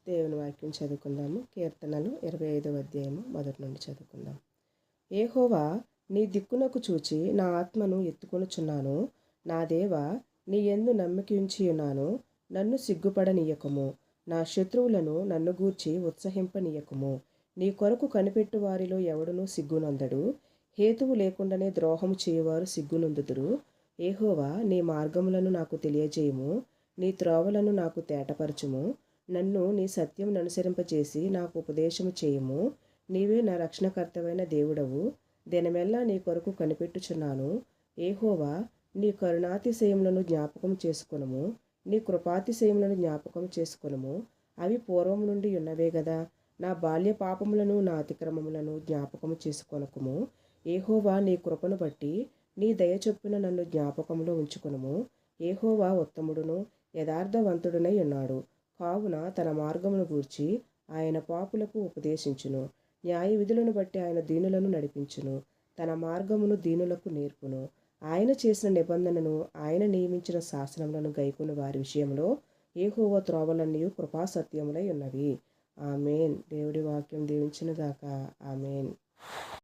దేవుని వాక్యం చదువుకుందాము. కీర్తనలు 25వ అధ్యాయము మొదటి నుండి చదువుకుందాం. యెహోవా, నీ దిక్కునకు చూచి నా ఆత్మను ఎత్తుకొనుచున్నాను. నా దేవా, నీ యందు నమ్మిక ఉన్నాను. నన్ను సిగ్గుపడనీయకము. నా శత్రువులను నన్ను గూర్చి ఉత్సహింపనీయకము. నీ కొరకు కనిపెట్టు వారిలో ఎవడునూ సిగ్గునందడు. హేతువు లేకుండానే ద్రోహము చేయువారు సిగ్గునందుదురు. యెహోవా, నీ మార్గములను నాకు తెలియజేయుము. నీ త్రోవలను నాకు తేటపరచుము. నన్ను నీ సత్యం అనుసరింపచేసి నాకు ఉపదేశము చేయుము. నీవే నా రక్షణకర్తవైన దేవుడవు. దినమెల్లా నీ కొరకు కనిపెట్టుచున్నాను. యెహోవా, నీ కరుణాతిశయములను జ్ఞాపకం చేసుకొనుము. నీ కృపాతిశయములను జ్ఞాపకం చేసుకొనుము. అవి పూర్వం నుండి ఉన్నవే గదా. నా బాల్య పాపములను నా అతిక్రమములను జ్ఞాపకము చేసుకొనకుము. యెహోవా, నీ కృపను బట్టి నీ దయ చొప్పున నన్ను జ్ఞాపకములో ఉంచుకొనుము. యెహోవా ఉత్తముడును యథార్థవంతుడునై ఉన్నాడు. కావున తన మార్గమును గూర్చి ఆయన పాపులకు ఉపదేశించును. న్యాయ విధులను బట్టి ఆయన దీనులను నడిపించును. తన మార్గమును దీనులకు నేర్పును. ఆయన చేసిన నిబంధనను, ఆయన నియమించిన శాసనములను గైకొను వారి విషయంలో యెహోవా త్రోవలన్నీయు కృపాసత్యములై ఉన్నవి. ఆమేన్. దేవుడి వాక్యం దీవించునుగాక. ఆమేన్.